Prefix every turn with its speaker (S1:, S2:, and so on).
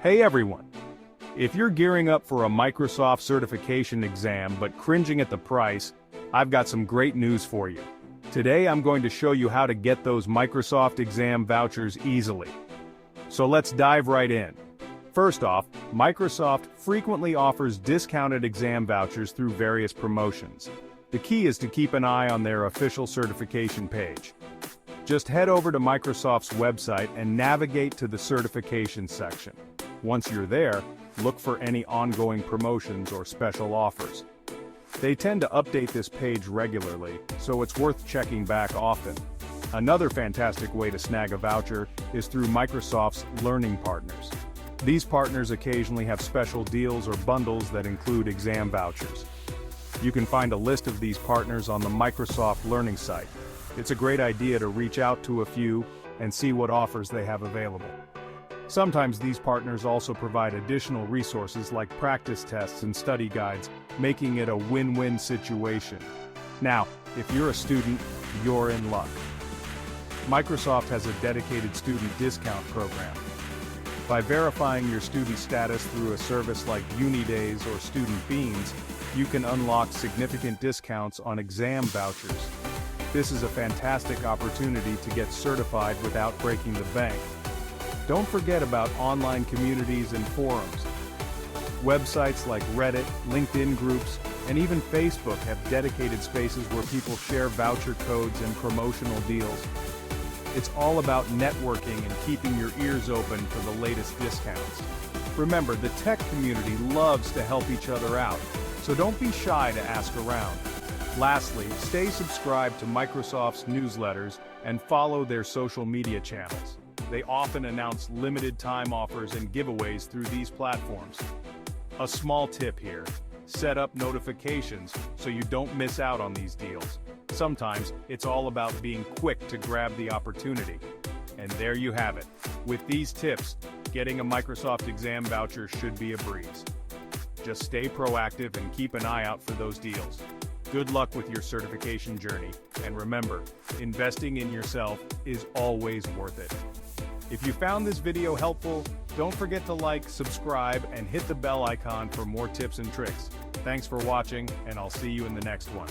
S1: Hey everyone! If you're gearing up for a Microsoft certification exam but cringing at the price, I've got some great news for you. Today I'm going to show you how to get those Microsoft exam vouchers easily. So let's dive right in. First off, Microsoft frequently offers discounted exam vouchers through various promotions. The key is to keep an eye on their official certification page. Just head over to Microsoft's website and navigate to the certification section. Once you're there, look for any ongoing promotions or special offers. They tend to update this page regularly, so it's worth checking back often. Another fantastic way to snag a voucher is through Microsoft's Learning Partners. These partners occasionally have special deals or bundles that include exam vouchers. You can find a list of these partners on the Microsoft Learning site. It's a great idea to reach out to a few and see what offers they have available. Sometimes these partners also provide additional resources like practice tests and study guides, making it a win-win situation. Now, if you're a student, you're in luck. Microsoft has a dedicated student discount program. By verifying your student status through a service like UniDays or Student Beans, you can unlock significant discounts on exam vouchers. This is a fantastic opportunity to get certified without breaking the bank. Don't forget about online communities and forums. Websites like Reddit, LinkedIn groups, and even Facebook have dedicated spaces where people share voucher codes and promotional deals. It's all about networking and keeping your ears open for the latest discounts. Remember, the tech community loves to help each other out, so don't be shy to ask around. Lastly, stay subscribed to Microsoft's newsletters and follow their social media channels. They often announce limited-time offers and giveaways through these platforms. A small tip here: set up notifications so you don't miss out on these deals. Sometimes it's all about being quick to grab the opportunity. And there you have it. With these tips, getting a Microsoft exam voucher should be a breeze. Just stay proactive and keep an eye out for those deals. Good luck with your certification journey, and remember, investing in yourself is always worth it. If you found this video helpful, don't forget to like, subscribe, and hit the bell icon for more tips and tricks. Thanks for watching, and I'll see you in the next one.